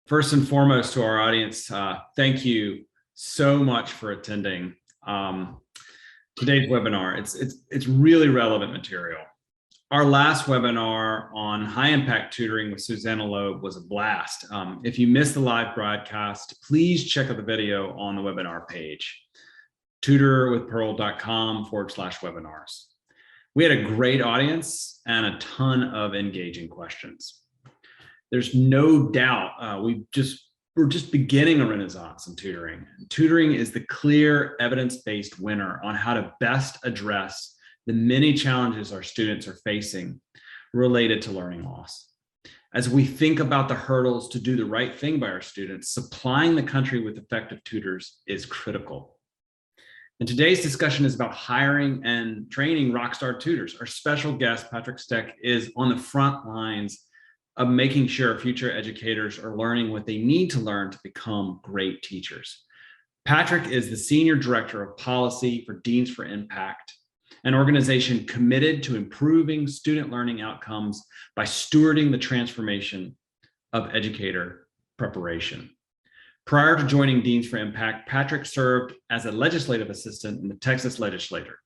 First and foremost, to our audience, thank you so much for attending today's webinar. It's really relevant material. Our last webinar on high impact tutoring with Susanna Loeb was a blast. If you missed the live broadcast, please check out the video on the webinar page, tutorwithpearl.com/webinars. We had a great audience and a ton of engaging questions. There's no doubt we're just beginning a renaissance in tutoring. Tutoring is the clear evidence-based winner on how to best address the many challenges our students are facing related to learning loss. As we think about the hurdles to do the right thing by our students, supplying the country with effective tutors is critical. And today's discussion is about hiring and training Rockstar tutors. Our special guest, Patrick Steck, is on the front lines of making sure future educators are learning what they need to learn to become great teachers. Patrick is the Senior Director of Policy for Deans for Impact, an organization committed to improving student learning outcomes by stewarding the transformation of educator preparation. Prior to joining Deans for Impact, Patrick served as a legislative assistant in the Texas legislature.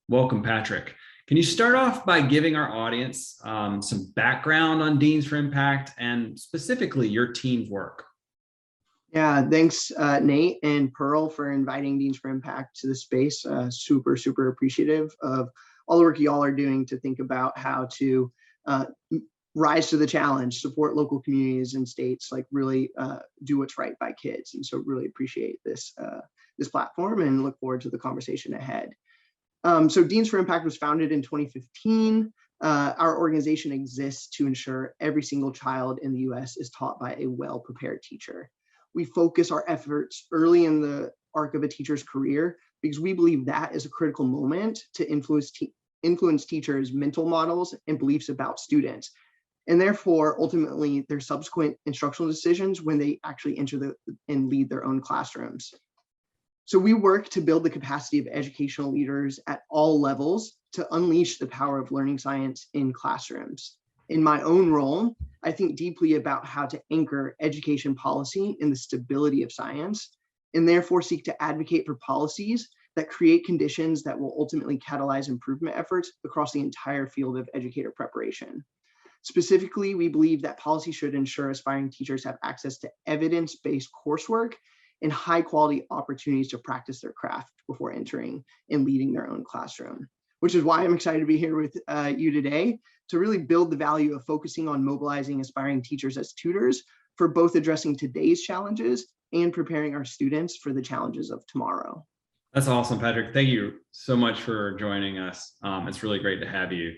Welcome, Patrick. Can you start off by giving our audience some background on Deans for Impact and specifically your team's work? Yeah, thanks, Nate and Pearl, for inviting Deans for Impact to the space. Super appreciative of all the work y'all are doing to think about how to rise to the challenge, support local communities and states, like really do what's right by kids. And so really appreciate this platform and look forward to the conversation ahead. So Deans for Impact was founded in 2015. Our organization exists to ensure every single child in the US is taught by a well-prepared teacher. We focus our efforts early in the arc of a teacher's career because we believe that is a critical moment to influence teachers' mental models and beliefs about students, and therefore ultimately their subsequent instructional decisions when they actually enter and lead their own classrooms. So we work to build the capacity of educational leaders at all levels to unleash the power of learning science in classrooms. In my own role, I think deeply about how to anchor education policy in the stability of science, and therefore seek to advocate for policies that create conditions that will ultimately catalyze improvement efforts across the entire field of educator preparation. Specifically, we believe that policy should ensure aspiring teachers have access to evidence-based coursework and high quality opportunities to practice their craft before entering and leading their own classroom, which is why I'm excited to be here with you today to really build the value of focusing on mobilizing aspiring teachers as tutors for both addressing today's challenges and preparing our students for the challenges of tomorrow. That's awesome, Patrick. Thank you so much for joining us. It's really great to have you.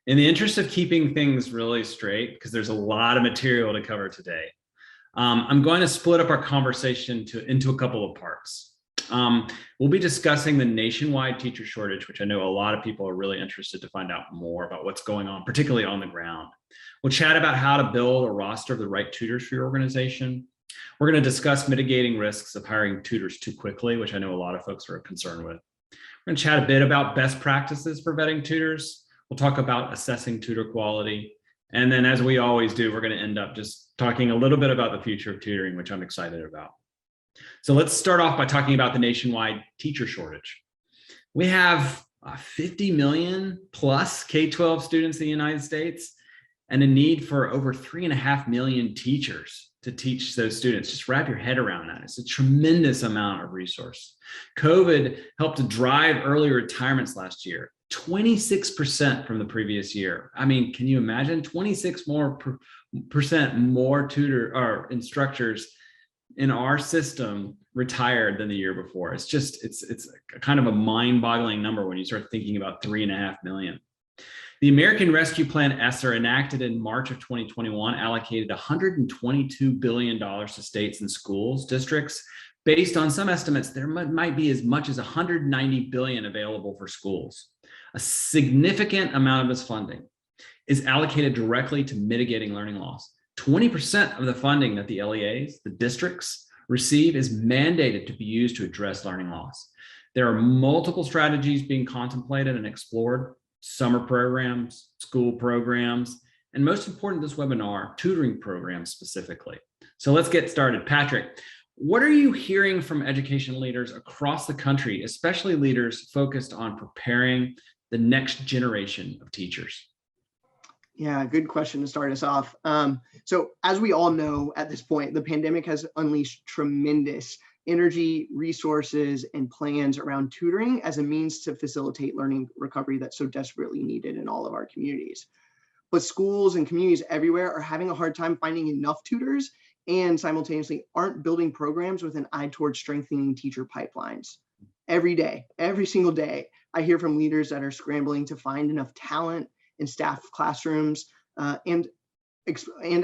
In the interest of keeping things really straight, because there's a lot of material to cover today, I'm going to split up our conversation into a couple of parts. We'll be discussing the nationwide teacher shortage, which I know a lot of people are really interested to find out more about what's going on, particularly on the ground. We'll chat about how to build a roster of the right tutors for your organization. We're going to discuss mitigating risks of hiring tutors too quickly, which I know a lot of folks are concerned with. We're going to chat a bit about best practices for vetting tutors. We'll talk about assessing tutor quality. And then, as we always do, we're going to end up just talking a little bit about the future of tutoring, which I'm excited about. So let's start off by talking about the nationwide teacher shortage. We have 50 million plus K-12 students in the United States and a need for over 3.5 million teachers to teach those students. Just wrap your head around that. It's a tremendous amount of resource. COVID helped to drive early retirements last year, 26% from the previous year. I mean, can you imagine 26% more tutor or instructors in our system retired than the year before? It's kind of a mind-boggling number when you start thinking about 3.5 million. The American Rescue Plan Esser, enacted in March of 2021, allocated $122 billion to states and schools districts. Based on some estimates, there might be as much as $190 billion available for schools. A significant amount of this funding is allocated directly to mitigating learning loss. 20% of the funding that the LEAs, the districts, receive is mandated to be used to address learning loss. There are multiple strategies being contemplated and explored: summer programs, school programs, and most important, this webinar, tutoring programs specifically. So let's get started. Patrick, what are you hearing from education leaders across the country, especially leaders focused on preparing the next generation of teachers? Yeah, good question to start us off. So as we all know at this point, the pandemic has unleashed tremendous energy, resources, and plans around tutoring as a means to facilitate learning recovery that's so desperately needed in all of our communities. But schools and communities everywhere are having a hard time finding enough tutors and simultaneously aren't building programs with an eye towards strengthening teacher pipelines. Every day, every single day, I hear from leaders that are scrambling to find enough talent and staff classrooms, and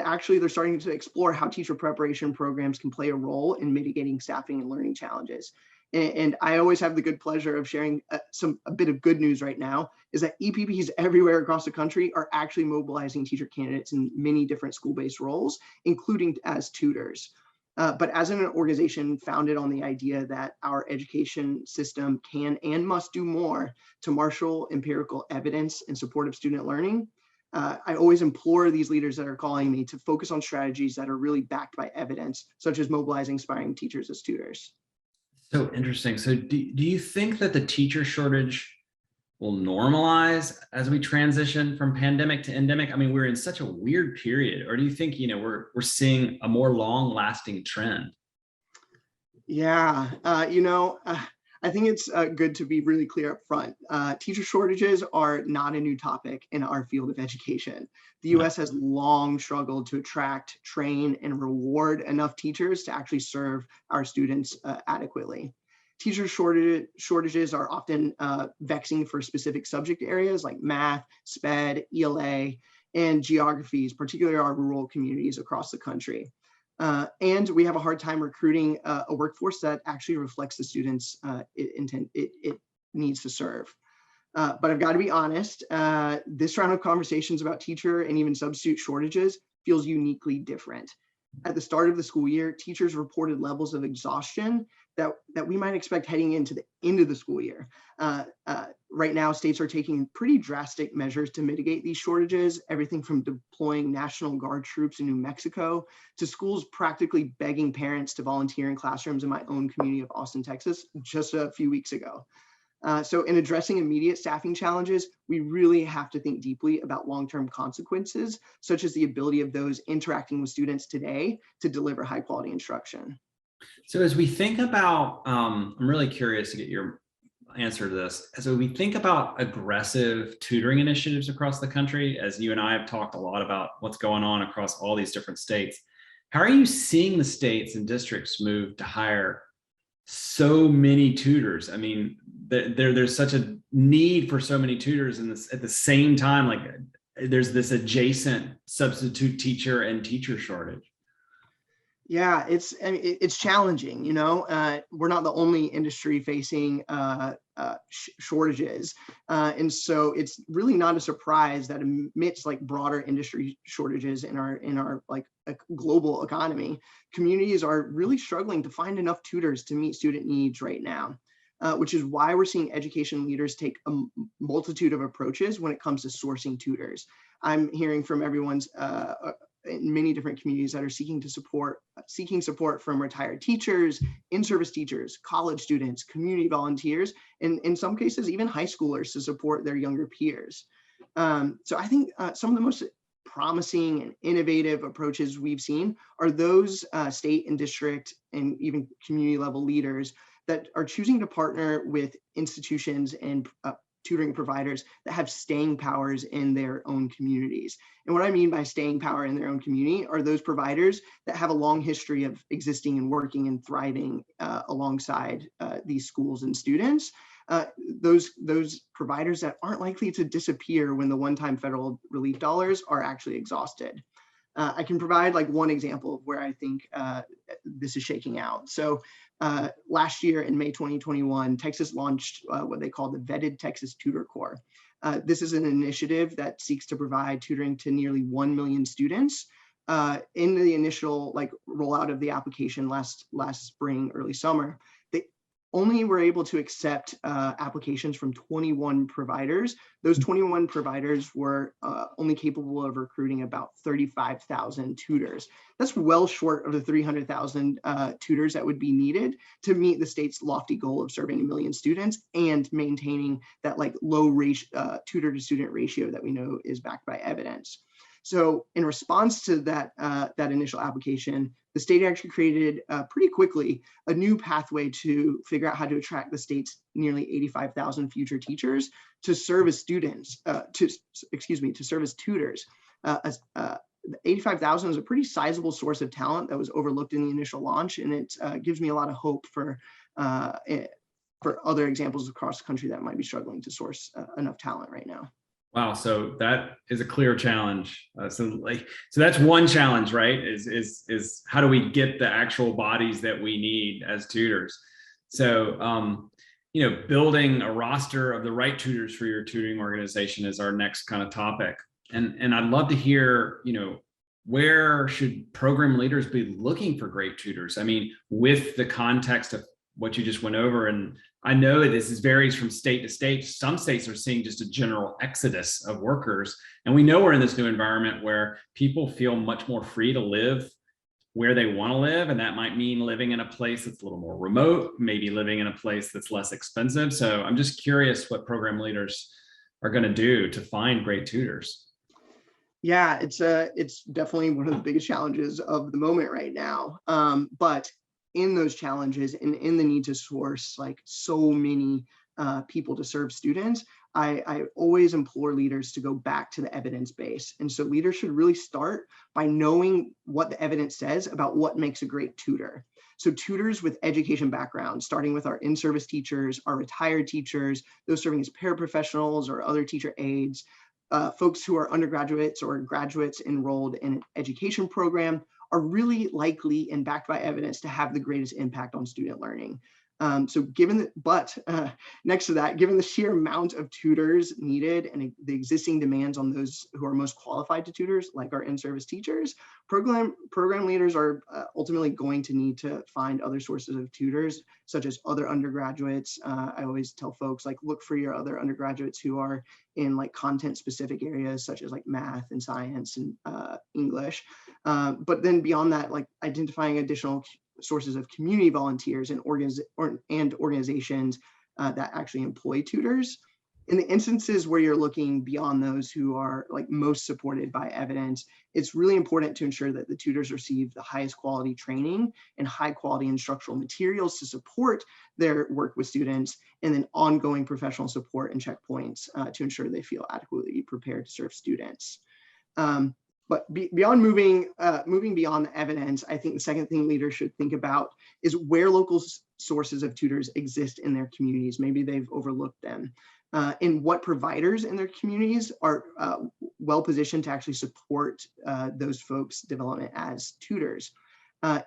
actually they're starting to explore how teacher preparation programs can play a role in mitigating staffing and learning challenges. And I always have the good pleasure of sharing a bit of good news right now is that EPPs everywhere across the country are actually mobilizing teacher candidates in many different school-based roles, including as tutors. But as an organization founded on the idea that our education system can and must do more to marshal empirical evidence in support of student learning, I always implore these leaders that are calling me to focus on strategies that are really backed by evidence, such as mobilizing aspiring teachers as tutors. So interesting. So do you think that the teacher shortage will normalize as we transition from pandemic to endemic? I mean, we're in such a weird period. Or do you think, we're seeing a more long-lasting trend? Yeah, I think it's good to be really clear up front. Teacher shortages are not a new topic in our field of education. The US has long struggled to attract, train, and reward enough teachers to actually serve our students adequately. Teacher shortages are often vexing for specific subject areas like math, SPED, ELA, and geographies, particularly our rural communities across the country. And we have a hard time recruiting a workforce that actually reflects the students it needs to serve. But I've got to be honest, this round of conversations about teacher and even substitute shortages feels uniquely different. At the start of the school year, teachers reported levels of exhaustion that we might expect heading into the end of the school year. Right now, states are taking pretty drastic measures to mitigate these shortages, everything from deploying National Guard troops in New Mexico to schools practically begging parents to volunteer in classrooms in my own community of Austin, Texas, just a few weeks ago. So in addressing immediate staffing challenges, we really have to think deeply about long-term consequences, such as the ability of those interacting with students today to deliver high-quality instruction. So as we think about, I'm really curious to get your answer to this. So we think about aggressive tutoring initiatives across the country, as you and I have talked a lot about what's going on across all these different states. How are you seeing the states and districts move to hire so many tutors? I mean, there's such a need for so many tutors, and at the same time, like there's this adjacent substitute teacher and teacher shortage. Yeah, it's challenging. We're not the only industry facing shortages, and so it's really not a surprise that amidst like broader industry shortages in our like global economy, communities are really struggling to find enough tutors to meet student needs right now. Which is why we're seeing education leaders take a multitude of approaches when it comes to sourcing tutors. I'm hearing from everyone's in many different communities that are seeking support from retired teachers, in-service teachers, college students, community volunteers, and in some cases, even high schoolers to support their younger peers. So I think some of the most promising and innovative approaches we've seen are those state and district and even community level leaders that are choosing to partner with institutions and tutoring providers that have staying powers in their own communities. And what I mean by staying power in their own community are those providers that have a long history of existing and working and thriving alongside these schools and students. Those providers that aren't likely to disappear when the one-time federal relief dollars are actually exhausted. I can provide like one example of where I think this is shaking out. So last year in May 2021, Texas launched what they call the Vetted Texas Tutor Corps. This is an initiative that seeks to provide tutoring to nearly 1 million students. In the initial like rollout of the application last spring, early summer, they only were able to accept applications from 21 providers. Those 21 providers were only capable of recruiting about 35,000 tutors. That's well short of the 300,000 tutors that would be needed to meet the state's lofty goal of serving 1 million students and maintaining that like low tutor to student ratio that we know is backed by evidence. So in response to that, that initial application, the state actually created pretty quickly a new pathway to figure out how to attract the state's nearly 85,000 future teachers to serve as students, to serve as tutors. 85,000 is a pretty sizable source of talent that was overlooked in the initial launch, and it gives me a lot of hope for other examples across the country that might be struggling to source enough talent right now. Wow, so that is a clear challenge. So that's one challenge, right? Is how do we get the actual bodies that we need as tutors? So building a roster of the right tutors for your tutoring organization is our next kind of topic. And I'd love to hear, where should program leaders be looking for great tutors? I mean, with the context of what you just went over, and I know that this varies from state to state. Some states are seeing just a general exodus of workers. And we know we're in this new environment where people feel much more free to live where they want to live. And that might mean living in a place that's a little more remote, maybe living in a place that's less expensive. So I'm just curious what program leaders are going to do to find great tutors. Yeah, it's definitely one of the biggest challenges of the moment right now. But in those challenges and in the need to source like so many people to serve students, I always implore leaders to go back to the evidence base. And so leaders should really start by knowing what the evidence says about what makes a great tutor. So tutors with education backgrounds, starting with our in-service teachers, our retired teachers, those serving as paraprofessionals or other teacher aides, folks who are undergraduates or graduates enrolled in an education program, are really likely and backed by evidence to have the greatest impact on student learning. So next to that, given the sheer amount of tutors needed and the existing demands on those who are most qualified to tutors, like our in-service teachers, program leaders are ultimately going to need to find other sources of tutors, such as other undergraduates. I always tell folks, like, look for your other undergraduates who are in like content specific areas, such as like math and science and English. But then beyond that, like identifying additional sources of community volunteers and organizations that actually employ tutors. In the instances where you're looking beyond those who are like most supported by evidence, it's really important to ensure that the tutors receive the highest quality training and high quality instructional materials to support their work with students, and then ongoing professional support and checkpoints to ensure they feel adequately prepared to serve students. But beyond moving beyond the evidence, I think the second thing leaders should think about is where local sources of tutors exist in their communities. Maybe they've overlooked them. And what providers in their communities are well positioned to actually support those folks' development as tutors.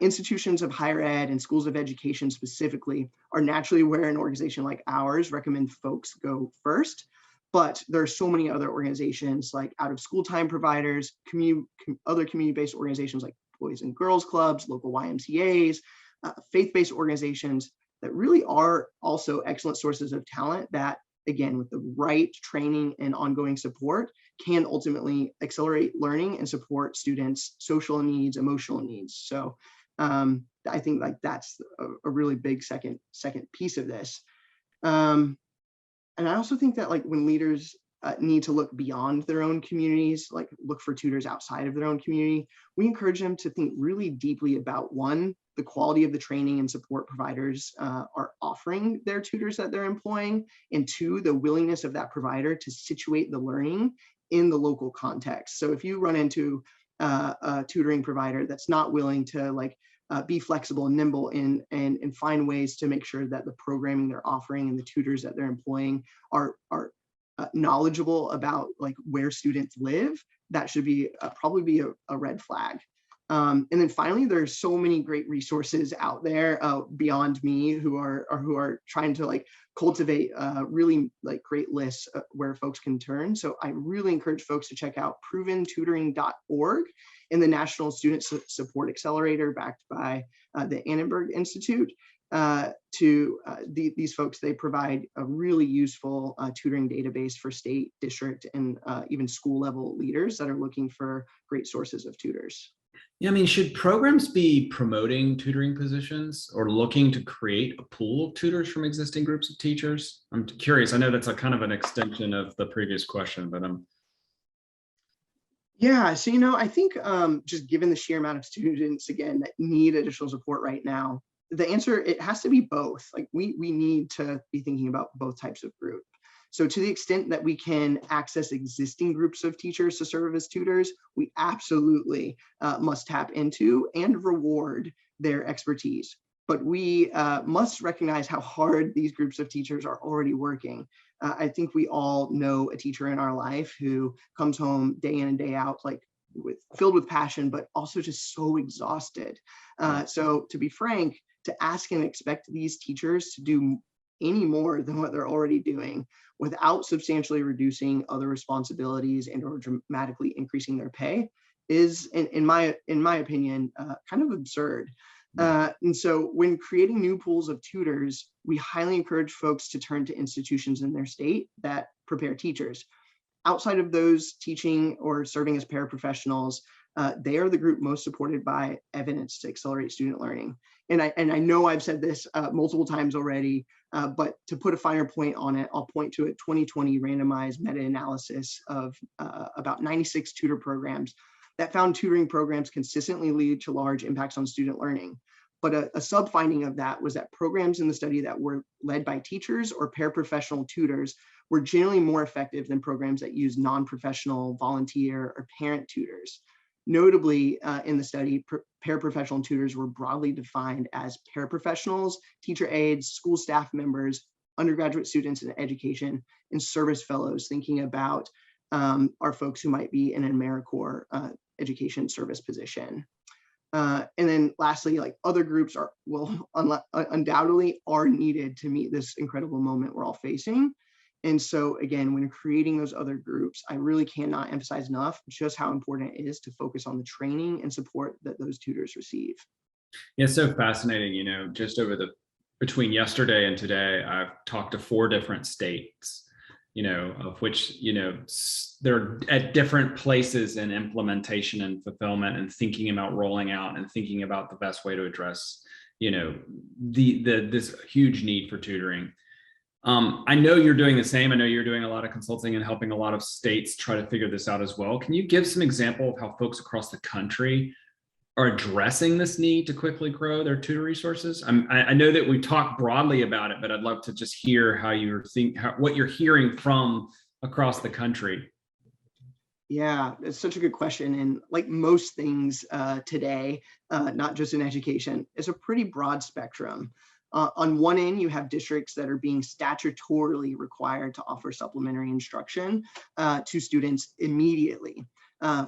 Institutions of higher ed and schools of education specifically are naturally where an organization like ours recommend folks go first. But there are so many other organizations like out of school time providers, other community-based organizations like Boys and Girls Clubs, local YMCAs, faith-based organizations that really are also excellent sources of talent that, again, with the right training and ongoing support, can ultimately accelerate learning and support students' social needs, emotional needs. So I think like that's a really big second piece of this. And I also think that like when leaders need to look beyond their own communities, like look for tutors outside of their own community, we encourage them to think really deeply about, one, the quality of the training and support providers are offering their tutors that they're employing, and two, the willingness of that provider to situate the learning in the local context. So if you run into a tutoring provider that's not willing to like be flexible and nimble and find ways to make sure that the programming they're offering and the tutors that they're employing are knowledgeable about like where students live, that should be probably be a red flag. And then finally, there's so many great resources out there beyond me who are trying to like cultivate really like great lists where folks can turn. So I really encourage folks to check out proventutoring.org and the National Student Support Accelerator backed by the Annenberg Institute. these folks. They provide a really useful tutoring database for state, district, and even school level leaders that are looking for great sources of tutors. Yeah, I mean, should programs be promoting tutoring positions or looking to create a pool of tutors from existing groups of teachers? I'm curious. I know that's a kind of an extension of the previous question, but Yeah, so I think just given the sheer amount of students, again, that need additional support right now, the answer, it has to be both. Like we need to be thinking about both types of group. So to the extent that we can access existing groups of teachers to serve as tutors, we absolutely must tap into and reward their expertise. But we must recognize how hard these groups of teachers are already working. I think we all know a teacher in our life who comes home day in and day out, like filled with passion, but also just so exhausted. So to be frank, to ask and expect these teachers to do any more than what they're already doing without substantially reducing other responsibilities and or dramatically increasing their pay is, in my opinion, kind of absurd. And so when creating new pools of tutors, we highly encourage folks to turn to institutions in their state that prepare teachers. Outside of those teaching or serving as paraprofessionals, they are the group most supported by evidence to accelerate student learning. And I know I've said this multiple times already, but to put a finer point on it, I'll point to a 2020 randomized meta-analysis of about 96 tutor programs that found tutoring programs consistently lead to large impacts on student learning. But a sub-finding of that was that programs in the study that were led by teachers or paraprofessional tutors were generally more effective than programs that use non-professional, volunteer, or parent tutors. Notably, in the study, paraprofessional tutors were broadly defined as paraprofessionals, teacher aides, school staff members, undergraduate students in education, and service fellows, thinking about our folks who might be in an AmeriCorps education service position. And then lastly, like other groups will undoubtedly are needed to meet this incredible moment we're all facing. And so again, when creating those other groups, I really cannot emphasize enough just how important it is to focus on the training and support that those tutors receive. yeah, it's so fascinating. Just between yesterday and today, I've talked to 4 different states, of which, they're at different places in implementation and fulfillment and thinking about rolling out and thinking about the best way to address, this huge need for tutoring. I know you're doing the same. I know you're doing a lot of consulting and helping a lot of states try to figure this out as well. Can you give some example of how folks across the country are addressing this need to quickly grow their tutor resources? I know that we talked broadly about it, but I'd love to just hear what you're hearing from across the country. Yeah, it's such a good question. And like most things today, not just in education, it's a pretty broad spectrum. On one end, you have districts that are being statutorily required to offer supplementary instruction to students immediately.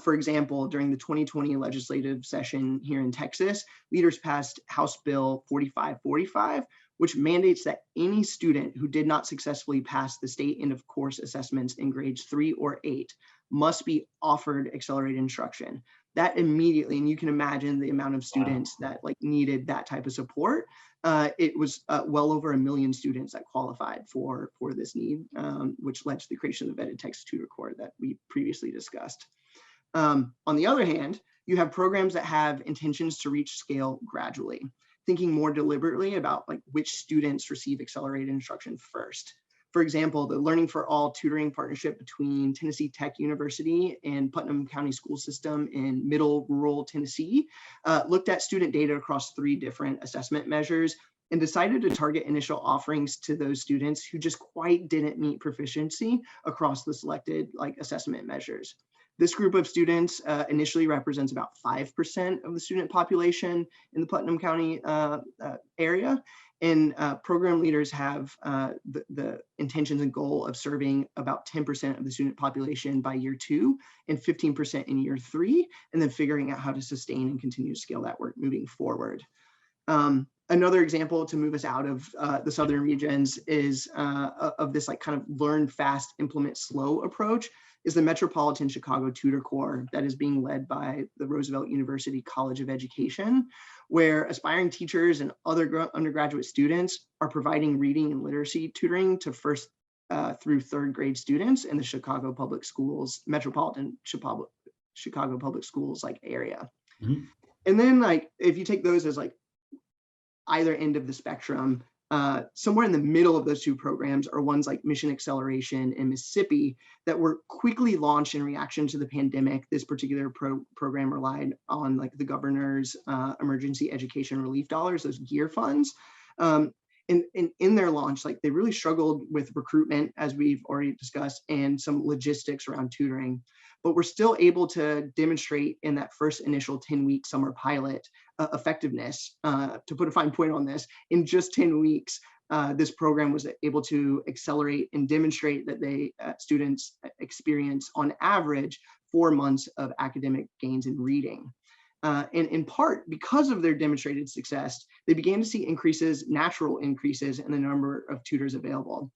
For example, during the 2020 legislative session here in Texas, leaders passed House Bill 4545, which mandates that any student who did not successfully pass the state end of course assessments in grades 3 or 8 must be offered accelerated instruction. That immediately, and you can imagine the amount of students that needed that type of support. It was well over 1 million students that qualified for this need, which led to the creation of the vetted Texas Tutor Corps that we previously discussed. On the other hand, you have programs that have intentions to reach scale gradually, thinking more deliberately about which students receive accelerated instruction first. For example, the Learning for All tutoring partnership between Tennessee Tech University and Putnam County School System in middle rural Tennessee looked at student data across 3 different assessment measures and decided to target initial offerings to those students who just quite didn't meet proficiency across the selected assessment measures. This group of students initially represents about 5% of the student population in the Putnam County area. And program leaders have the intentions and goal of serving about 10% of the student population by year 2 and 15% in year 3, and then figuring out how to sustain and continue to scale that work moving forward. Another example to move us out of the southern regions is of this like kind of learn fast, implement slow approach is the Metropolitan Chicago Tutor Corps that is being led by the Roosevelt University College of Education, where aspiring teachers and other undergraduate students are providing reading and literacy tutoring to first through third grade students in the Chicago Public Schools, Metropolitan Chicago Public Schools like area. Mhm. And then like, if you take those as like either end of the spectrum, somewhere in the middle of those two programs are ones like Mission Acceleration in Mississippi that were quickly launched in reaction to the pandemic. This particular program relied on like the governor's emergency education relief dollars, those GEAR funds. In their launch, like they really struggled with recruitment, as we've already discussed, and some logistics around tutoring. But we're still able to demonstrate in that first initial 10-week summer pilot effectiveness. To put a fine point on this, in just 10 weeks, this program was able to accelerate and demonstrate that students experience on average 4 months of academic gains in reading. And in part because of their demonstrated success, they began to see natural increases in the number of tutors available.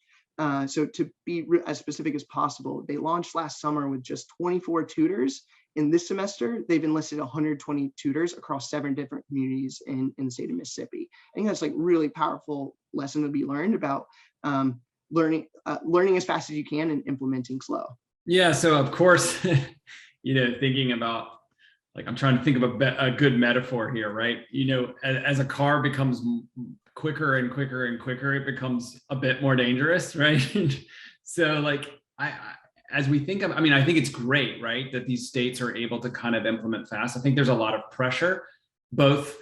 So to be as specific as possible, they launched last summer with just 24 tutors. In this semester, they've enlisted 120 tutors across 7 different communities in the state of Mississippi. I think that's like really powerful lesson to be learned about learning as fast as you can and implementing slow. Yeah, so of course, thinking about, like, I'm trying to think of a good metaphor here, right? As a car becomes quicker and quicker and quicker, it becomes a bit more dangerous, right? So like, as we think of, I think it's great, right, that these states are able to kind of implement fast. I think there's a lot of pressure, both,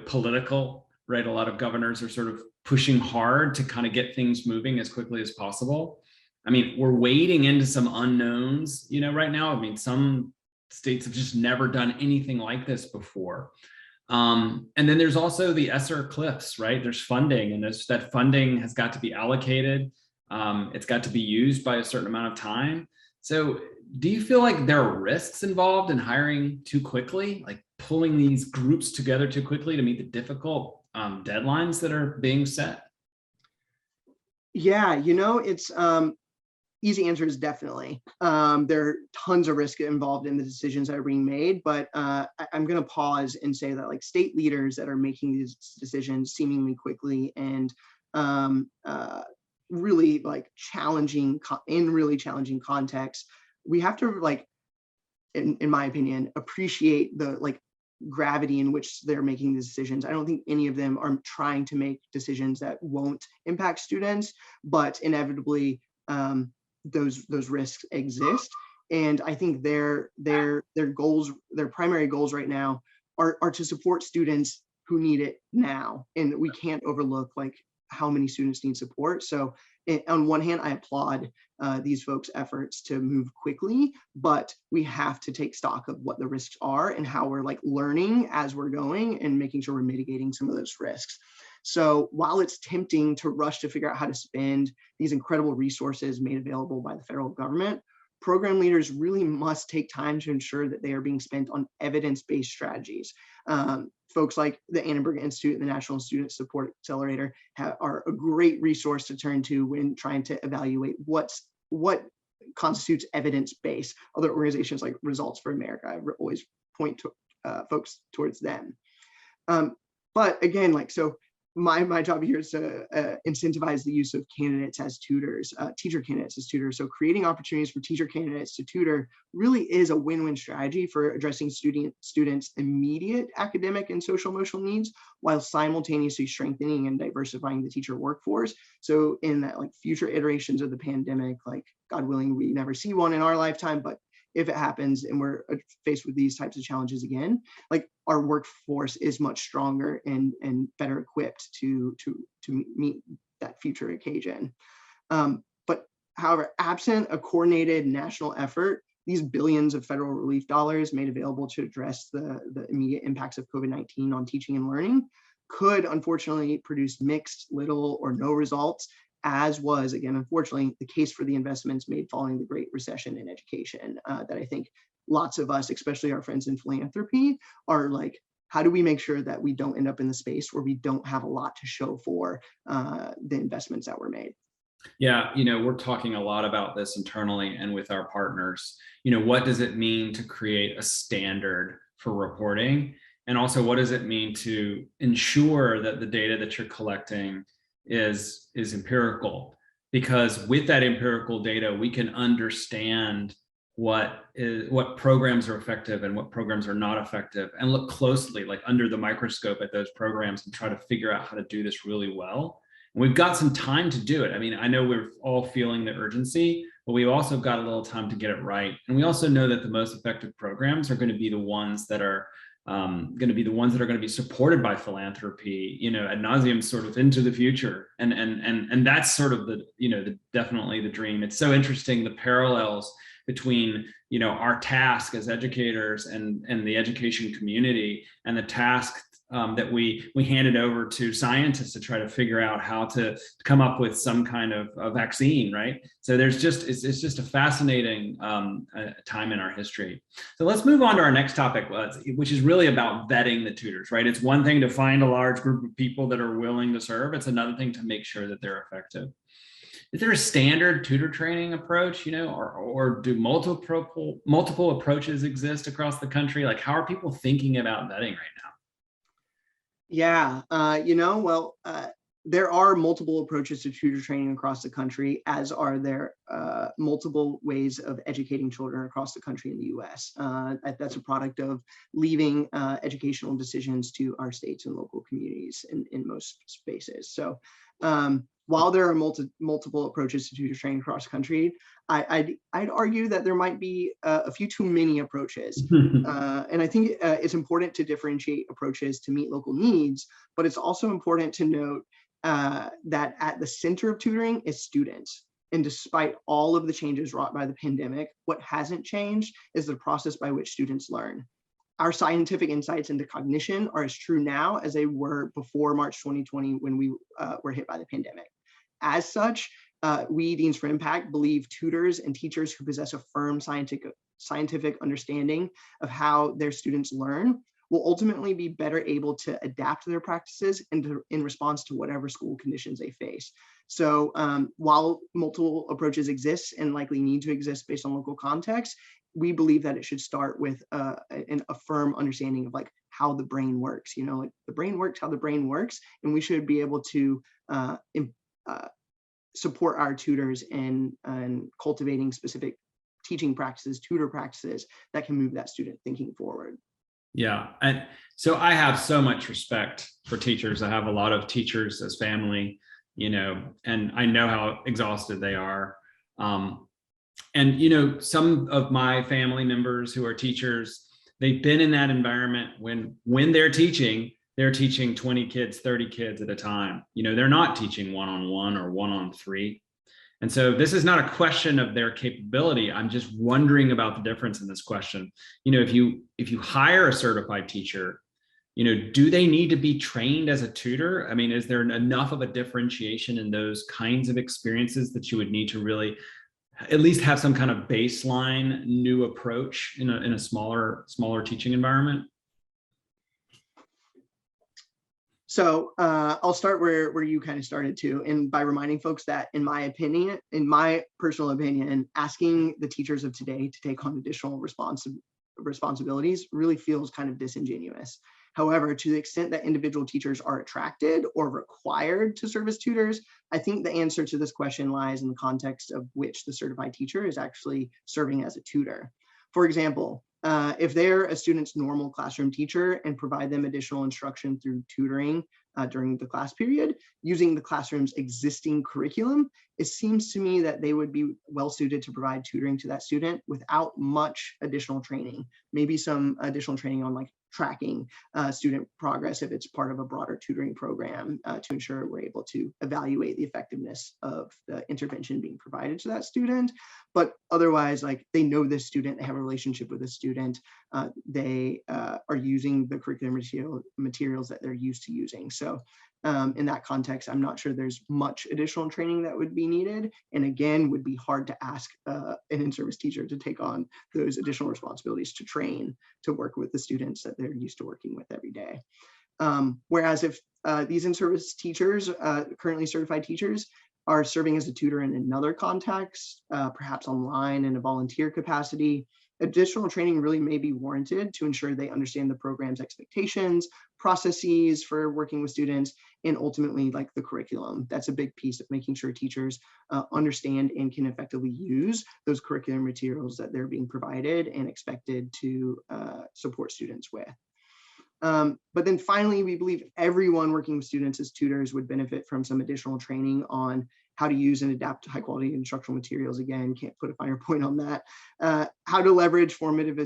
political, right? A lot of governors are sort of pushing hard to kind of get things moving as quickly as possible. We're wading into some unknowns, right now. Some states have just never done anything like this before. And then there's also the Esser cliffs, right? There's funding, and that funding has got to be allocated. It's got to be used by a certain amount of time. So do you feel like there are risks involved in hiring too quickly, like pulling these groups together too quickly to meet the difficult deadlines that are being set? Yeah, it's easy answer is definitely. There are tons of risk involved in the decisions that are being made, but I'm going to pause and say that like state leaders that are making these decisions seemingly quickly and really like really challenging contexts, we have to like, in my opinion, appreciate the like gravity in which they're making these decisions. I don't think any of them are trying to make decisions that won't impact students, but inevitably those risks exist. And I think their goals, their primary goals right now are to support students who need it now. And we can't overlook like how many students need support. So on one hand, I applaud these folks' efforts to move quickly, but we have to take stock of what the risks are and how we're like learning as we're going and making sure we're mitigating some of those risks. So while it's tempting to rush to figure out how to spend these incredible resources made available by the federal government, program leaders really must take time to ensure that they are being spent on evidence-based strategies. Folks like the Annenberg Institute and the National Student Support Accelerator are a great resource to turn to when trying to evaluate what constitutes evidence-based. Other organizations like Results for America, I always point to folks towards them. But again, like, so my job here is to incentivize the use of candidates as tutors, teacher candidates as tutors. So creating opportunities for teacher candidates to tutor really is a win-win strategy for addressing students' immediate academic and social emotional needs, while simultaneously strengthening and diversifying the teacher workforce. So in that like future iterations of the pandemic, like God willing, we never see one in our lifetime, but if it happens and we're faced with these types of challenges again, like our workforce is much stronger and better equipped to meet that future occasion. But however, absent a coordinated national effort, these billions of federal relief dollars made available to address the immediate impacts of COVID-19 on teaching and learning could unfortunately produce mixed, little, or no results, as was, again, unfortunately, the case for the investments made following the Great Recession in education that I think lots of us, especially our friends in philanthropy, are like how do we make sure that we don't end up in the space where we don't have a lot to show for the investments that were made? Yeah, we're talking a lot about this internally and with our partners. What does it mean to create a standard for reporting? And also, what does it mean to ensure that the data that you're collecting is empirical? Because with that empirical data, we can understand what programs are effective and what programs are not effective, and look closely, like under the microscope, at those programs and try to figure out how to do this really well. And we've got some time to do it. I mean, I know we're all feeling the urgency, but we've also got a little time to get it right. And we also know that the most effective programs are going to be the ones that are going to be supported by philanthropy, ad nauseum, sort of into the future. And that's sort of definitely the dream. It's so interesting, the parallels between our task as educators and the education community, and the task that we handed over to scientists to try to figure out how to come up with some kind of a vaccine, right? So it's just a fascinating time in our history. So let's move on to our next topic, which is really about vetting the tutors, right? It's one thing to find a large group of people that are willing to serve. It's another thing to make sure that they're effective. Is there a standard tutor training approach, or do multiple approaches exist across the country? Like, how are people thinking about vetting right now? Yeah, there are multiple approaches to tutor training across the country, as are there multiple ways of educating children across the country in the US. That's a product of leaving educational decisions to our states and local communities in most spaces. So while there are multiple approaches to tutor training across the country, I'd argue that there might be a few too many approaches. And I think it's important to differentiate approaches to meet local needs, but it's also important to note that at the center of tutoring is students. And despite all of the changes wrought by the pandemic, what hasn't changed is the process by which students learn. Our scientific insights into cognition are as true now as they were before March 2020, when we were hit by the pandemic. As such, we, Deans for Impact, believe tutors and teachers who possess a firm scientific understanding of how their students learn will ultimately be better able to adapt their practices in response to whatever school conditions they face. So while multiple approaches exist and likely need to exist based on local context, we believe that it should start with a firm understanding of like how the brain works. Like the brain works how the brain works, and we should be able to support our tutors in cultivating specific teaching practices, tutor practices that can move that student thinking forward. Yeah. And so I have so much respect for teachers. I have a lot of teachers as family, and I know how exhausted they are. And some of my family members who are teachers, they've been in that environment when they're teaching 20 kids, 30 kids at a time. They're not teaching one-on-one or one-on-3. And so this is not a question of their capability. I'm just wondering about the difference in this question. If you hire a certified teacher, do they need to be trained as a tutor? I mean, is there enough of a differentiation in those kinds of experiences that you would need to really at least have some kind of baseline new approach in a smaller teaching environment? So I'll start where you kind of started to, and by reminding folks that in my personal opinion, asking the teachers of today to take on additional responsibilities really feels kind of disingenuous. However, to the extent that individual teachers are attracted or required to serve as tutors, I think the answer to this question lies in the context of which the certified teacher is actually serving as a tutor. For example, if they're a student's normal classroom teacher and provide them additional instruction through tutoring during the class period, using the classroom's existing curriculum, it seems to me that they would be well suited to provide tutoring to that student without much additional training, maybe some additional training on like tracking student progress if it's part of a broader tutoring program to ensure we're able to evaluate the effectiveness of the intervention being provided to that student. But otherwise, like they know this student, they have a relationship with the student, they are using the curriculum materials that they're used to using. So In that context, I'm not sure there's much additional training that would be needed. And again, would be hard to ask an in-service teacher to take on those additional responsibilities to train, to work with the students that they're used to working with every day. Whereas if these in-service teachers, currently certified teachers, are serving as a tutor in another context, perhaps online in a volunteer capacity, additional training really may be warranted to ensure they understand the program's expectations, processes for working with students, and ultimately like the curriculum. That's a big piece of making sure teachers understand and can effectively use those curriculum materials that they're being provided and expected to support students with. But then finally, we believe everyone working with students as tutors would benefit from some additional training on how to use and adapt high quality instructional materials. Again, can't put a finer point on that. How to leverage formative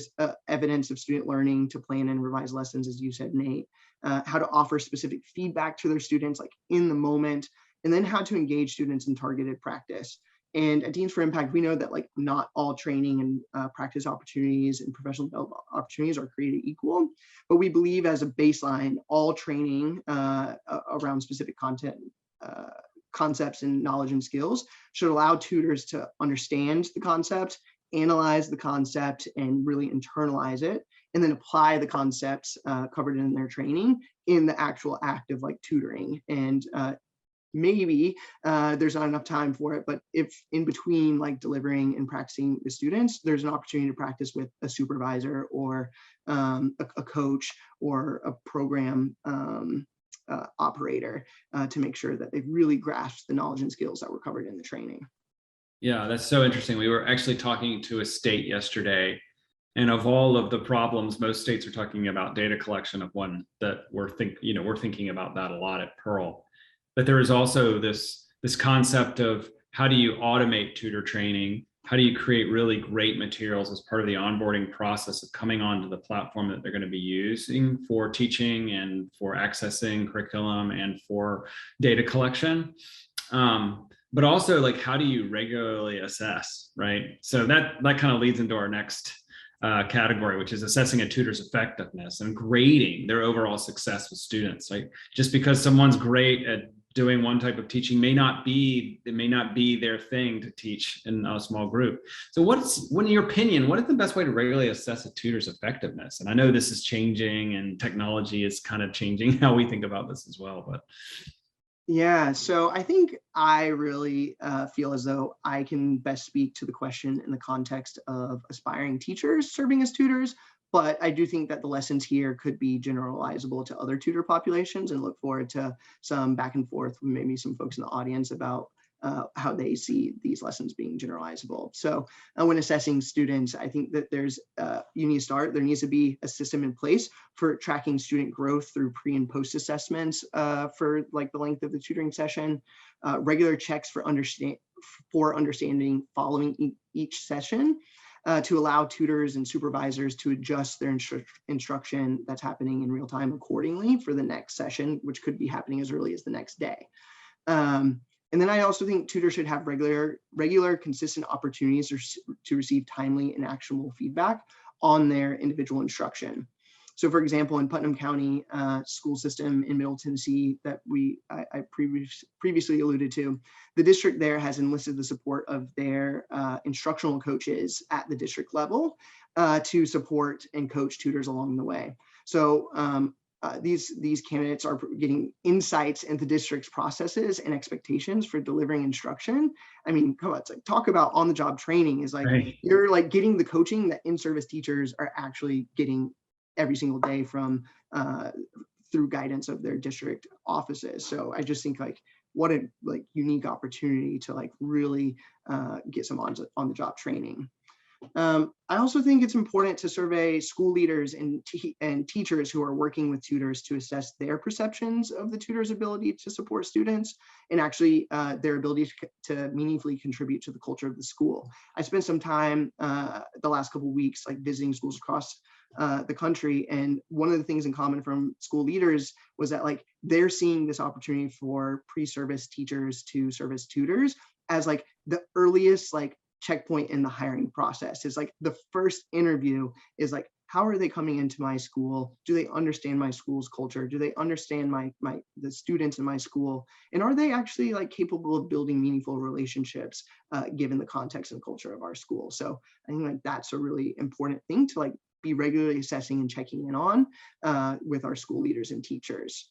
evidence of student learning to plan and revise lessons, as you said, Nate. How to offer specific feedback to their students, like in the moment, and then how to engage students in targeted practice. And at Deans for Impact, we know that like not all training and practice opportunities and professional development opportunities are created equal, but we believe as a baseline, all training around specific content, concepts and knowledge and skills should allow tutors to understand the concept, analyze the concept, and really internalize it, and then apply the concepts covered in their training in the actual act of like tutoring. And maybe there's not enough time for it, but if in between like delivering and practicing the students, there's an opportunity to practice with a supervisor or a coach or a program operator to make sure that they've really grasped the knowledge and skills that were covered in the training. Yeah, that's so interesting. We were actually talking to a state yesterday, and of all of the problems, most states are talking about data collection of one that we're thinking about that a lot at Pearl. But there is also this concept of how do you automate tutor training? How do you create really great materials as part of the onboarding process of coming onto the platform that they're going to be using for teaching and for accessing curriculum and for data collection? But also like, how do you regularly assess, right? So that kind of leads into our next category, which is assessing a tutor's effectiveness and grading their overall success with students. Like just because someone's great at doing one type of teaching may not be their thing to teach in a small group. So what in your opinion, what is the best way to regularly assess a tutor's effectiveness? And I know this is changing and technology is kind of changing how we think about this as well, but. Yeah, so I think I really feel as though I can best speak to the question in the context of aspiring teachers serving as tutors, but I do think that the lessons here could be generalizable to other tutor populations, and look forward to some back and forth with maybe some folks in the audience about how they see these lessons being generalizable. So when assessing students, I think that there needs to be a system in place for tracking student growth through pre and post assessments for like the length of the tutoring session, regular checks for understanding following each session, to allow tutors and supervisors to adjust their instruction that's happening in real time accordingly for the next session, which could be happening as early as the next day. And then I also think tutors should have regular, consistent opportunities to receive timely and actionable feedback on their individual instruction. So for example, in Putnam County school system in Middle Tennessee that I previously alluded to, the district there has enlisted the support of their instructional coaches at the district level to support and coach tutors along the way. So these candidates are getting insights into district's processes and expectations for delivering instruction. I mean, come on, it's like talk about on-the-job training is like, right. You're like getting the coaching that in-service teachers are actually getting every single day from through guidance of their district offices. So I just think like what a like unique opportunity to like really get some on-the-job training. I also think it's important to survey school leaders and teachers who are working with tutors to assess their perceptions of the tutor's ability to support students and actually their ability to meaningfully contribute to the culture of the school. I spent some time the last couple of weeks like visiting schools across the country, and one of the things in common from school leaders was that like they're seeing this opportunity for pre-service teachers to serve as tutors as like the earliest like checkpoint in the hiring process. Is like the first interview is like, how are they coming into my school? Do they understand my school's culture? Do they understand the students in my school? And are they actually like capable of building meaningful relationships given the context and culture of our school? So I think like that's a really important thing to like be regularly assessing and checking in on with our school leaders and teachers.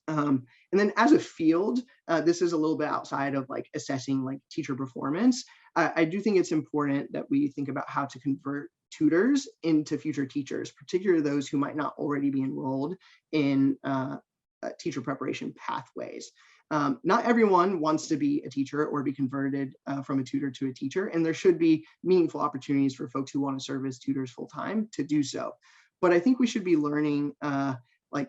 And then as a field, this is a little bit outside of like assessing like teacher performance. I do think it's important that we think about how to convert tutors into future teachers, particularly those who might not already be enrolled in teacher preparation pathways. Not everyone wants to be a teacher or be converted from a tutor to a teacher, and there should be meaningful opportunities for folks who want to serve as tutors full time to do so. But I think we should be learning like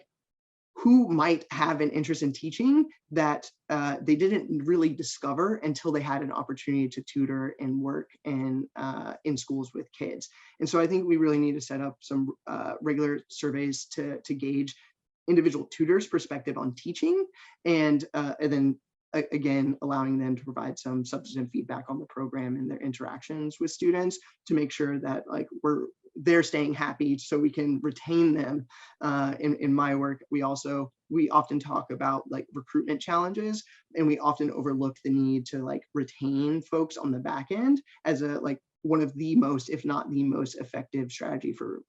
who might have an interest in teaching that they didn't really discover until they had an opportunity to tutor and work in schools with kids. And so I think we really need to set up some regular surveys to gauge individual tutors' perspective on teaching, and then again, allowing them to provide some substantive feedback on the program and their interactions with students to make sure that like they're staying happy so we can retain them. In my work, we often talk about like recruitment challenges, and we often overlook the need to like retain folks on the back end as a like one of the most, if not the most effective strategy for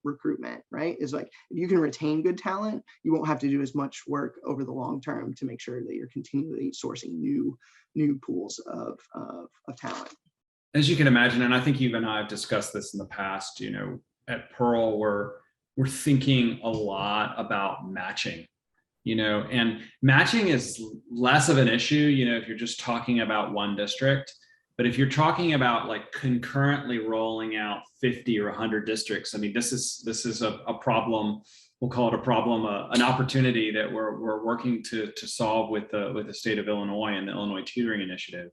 recruitment, right? Is like, if you can retain good talent, you won't have to do as much work over the long term to make sure that you're continually sourcing new pools of talent. As you can imagine, and I think you and I have discussed this in the past, you know, at Pearl, we're thinking a lot about matching, you know, and matching is less of an issue, you know, if you're just talking about one district. But if you're talking about like concurrently rolling out 50 or 100 districts, I mean, this is a problem. We'll call it a problem, an opportunity that we're working to solve with the state of Illinois and the Illinois Tutoring Initiative.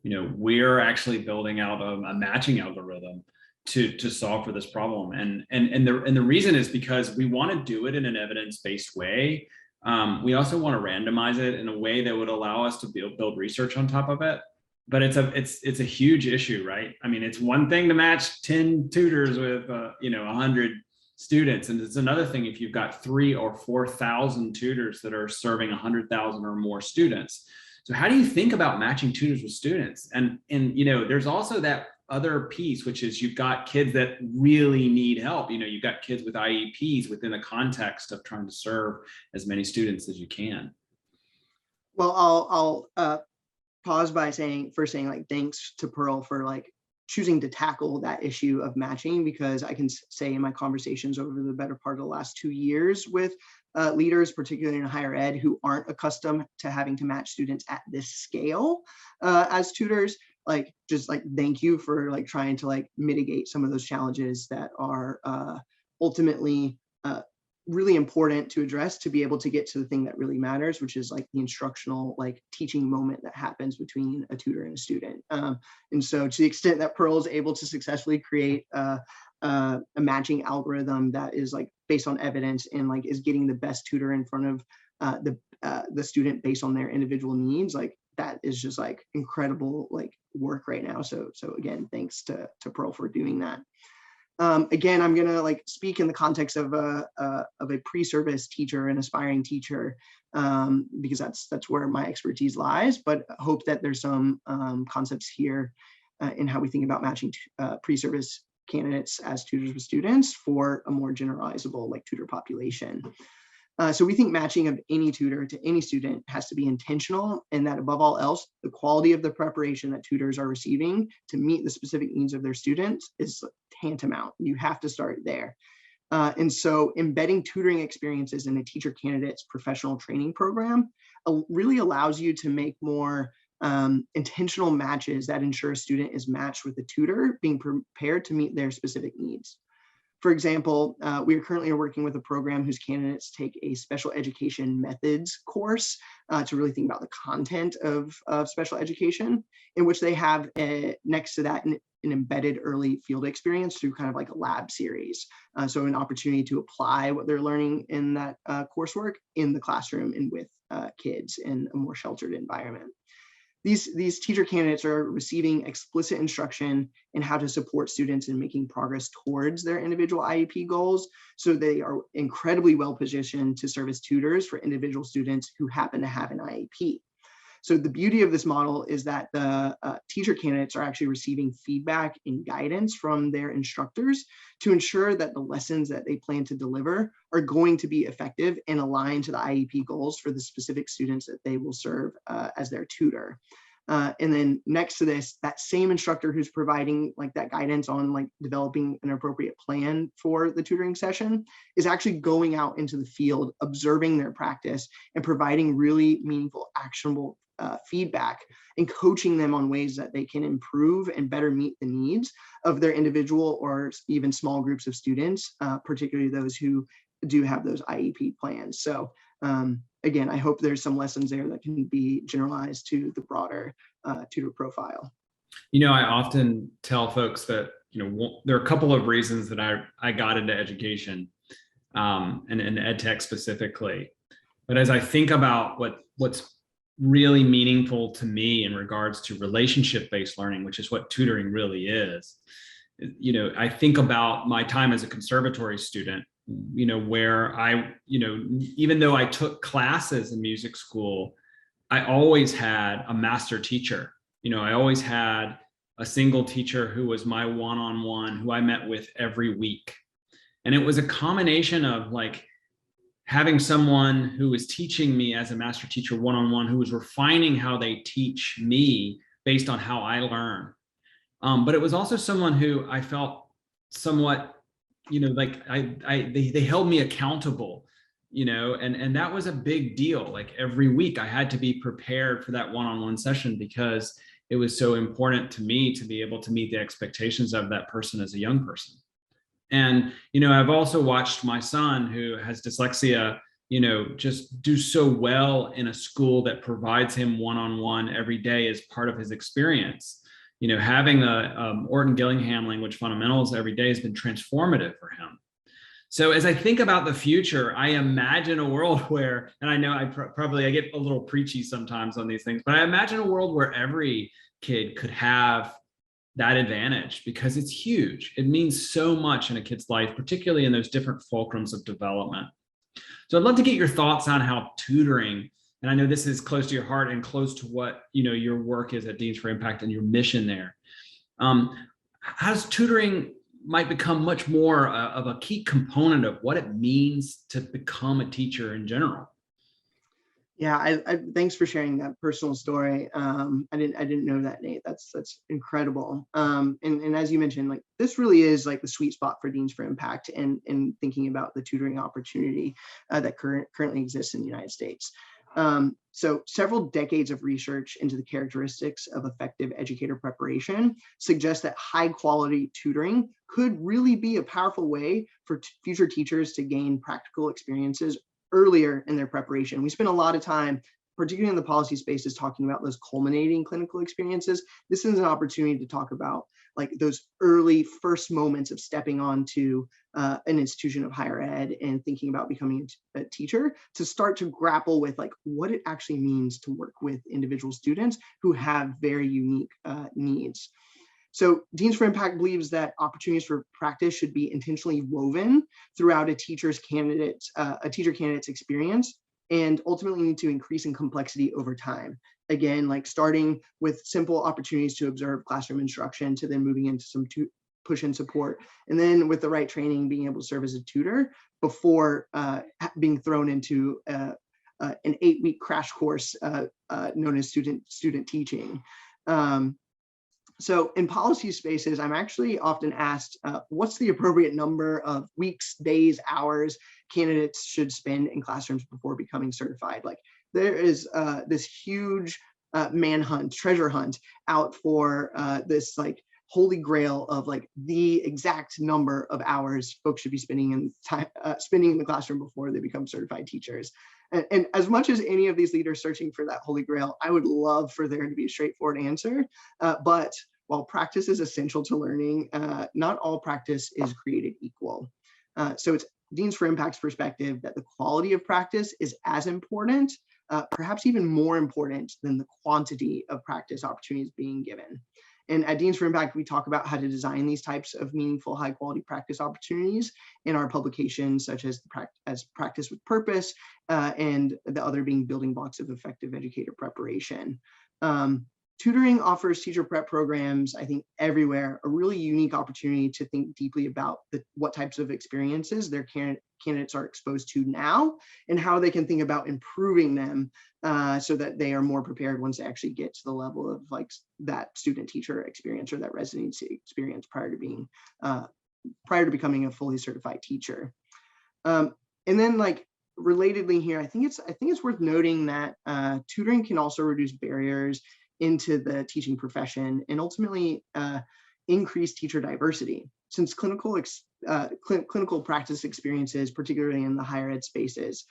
You know, we're actually building out a matching algorithm to solve for this problem, and the reason is because we want to do it in an evidence-based way. We also want to randomize it in a way that would allow us to build research on top of it. But it's a huge issue, right? I mean, it's one thing to match 10 tutors with 100 students, and it's another thing if you've got 3,000 or 4,000 tutors that are serving 100,000 or more students. So how do you think about matching tutors with students? And you know, there's also that other piece, which is you've got kids that really need help. You know, you've got kids with IEPs within the context of trying to serve as many students as you can. Well, I'll pause by saying like thanks to Pearl for like choosing to tackle that issue of matching, because I can say in my conversations over the better part of the last 2 years with leaders, particularly in higher ed, who aren't accustomed to having to match students at this scale as tutors, like just like thank you for like trying to like mitigate some of those challenges that are ultimately really important to address to be able to get to the thing that really matters, which is like the instructional, like teaching moment that happens between a tutor and a student. And so to the extent that Pearl is able to successfully create a matching algorithm that is like based on evidence and like is getting the best tutor in front of the student based on their individual needs, like that is just like incredible like work right now. So again, thanks to Pearl for doing that. Again, I'm gonna like speak in the context of a pre-service teacher, an aspiring teacher, because that's where my expertise lies. But hope that there's some concepts here in how we think about matching pre-service candidates as tutors with students for a more generalizable like tutor population. So we think matching of any tutor to any student has to be intentional, and that above all else, the quality of the preparation that tutors are receiving to meet the specific needs of their students is tantamount. You have to start there. And so embedding tutoring experiences in a teacher candidate's professional training program really allows you to make more intentional matches that ensure a student is matched with a tutor being prepared to meet their specific needs. For example, we are currently working with a program whose candidates take a special education methods course to really think about the content of special education, in which they have next to that an embedded early field experience through kind of like a lab series. So an opportunity to apply what they're learning in that coursework in the classroom and with kids in a more sheltered environment. these teacher candidates are receiving explicit instruction in how to support students in making progress towards their individual IEP goals. So they are incredibly well positioned to serve as tutors for individual students who happen to have an IEP. So the beauty of this model is that the teacher candidates are actually receiving feedback and guidance from their instructors to ensure that the lessons that they plan to deliver are going to be effective and aligned to the IEP goals for the specific students that they will serve as their tutor. And then next to this, that same instructor who's providing like that guidance on like developing an appropriate plan for the tutoring session is actually going out into the field, observing their practice and providing really meaningful, actionable feedback and coaching them on ways that they can improve and better meet the needs of their individual or even small groups of students, particularly those who do have those IEP plans. So again, I hope there's some lessons there that can be generalized to the broader tutor profile. You know, I often tell folks that, you know, there are a couple of reasons that I got into education and ed tech specifically. But as I think about what's really meaningful to me in regards to relationship-based learning, which is what tutoring really is, you know, I think about my time as a conservatory student, you know, where I, you know, even though I took classes in music school, I always had a master teacher. You know, I always had a single teacher who was my one-on-one, who I met with every week. And it was a combination of like having someone who was teaching me as a master teacher one-on-one, who was refining how they teach me based on how I learn. But it was also someone who I felt somewhat, you know, like they held me accountable, you know, and that was a big deal. Like every week I had to be prepared for that one-on-one session because it was so important to me to be able to meet the expectations of that person as a young person. And, you know, I've also watched my son who has dyslexia, you know, just do so well in a school that provides him one-on-one every day as part of his experience. You know, having the Orton Gillingham language fundamentals every day has been transformative for him. So as I think about the future, I imagine a world where, and I know I get a little preachy sometimes on these things, but I imagine a world where every kid could have that advantage because it's huge. It means so much in a kid's life, particularly in those different fulcrums of development. So I'd love to get your thoughts on how tutoring, and I know this is close to your heart and close to what, you know, your work is at Deans for Impact and your mission there. How does tutoring might become much more of a key component of what it means to become a teacher in general? Yeah, I thanks for sharing that personal story. I didn't know that, Nate. That's incredible. And as you mentioned, like this really is like the sweet spot for Deans for Impact and thinking about the tutoring opportunity that currently exists in the United States. So several decades of research into the characteristics of effective educator preparation suggest that high quality tutoring could really be a powerful way for future teachers to gain practical experiences earlier in their preparation. We spend a lot of time, particularly in the policy spaces, talking about those culminating clinical experiences. This is an opportunity to talk about like those early first moments of stepping onto an institution of higher ed and thinking about becoming a teacher, to start to grapple with like what it actually means to work with individual students who have very unique needs. So Deans for Impact believes that opportunities for practice should be intentionally woven throughout a teacher candidate's experience, and ultimately need to increase in complexity over time. Again, like starting with simple opportunities to observe classroom instruction to then moving into some push and support. And then with the right training, being able to serve as a tutor before being thrown into an 8-week crash course known as student teaching. So in policy spaces, I'm actually often asked, what's the appropriate number of weeks, days, hours candidates should spend in classrooms before becoming certified? Like there is this huge treasure hunt out for this like holy grail of like the exact number of hours folks should be spending in the classroom before they become certified teachers. And as much as any of these leaders searching for that holy grail, I would love for there to be a straightforward answer. But while practice is essential to learning, not all practice is created equal. So it's Deans for Impact's perspective that the quality of practice is as important, perhaps even more important than the quantity of practice opportunities being given. And at Deans for Impact, we talk about how to design these types of meaningful, high quality practice opportunities in our publications, such as Practice with Purpose, and the other being Building Blocks of Effective Educator Preparation. Tutoring offers teacher prep programs, I think, everywhere, a really unique opportunity to think deeply about what types of experiences their candidates are exposed to now and how they can think about improving them so that they are more prepared once they actually get to the level of like that student teacher experience or that residency experience prior to becoming a fully certified teacher. And then like relatedly here, I think it's worth noting that tutoring can also reduce barriers into the teaching profession and ultimately increase teacher diversity, since clinical practice experiences, particularly in the higher ed spaces,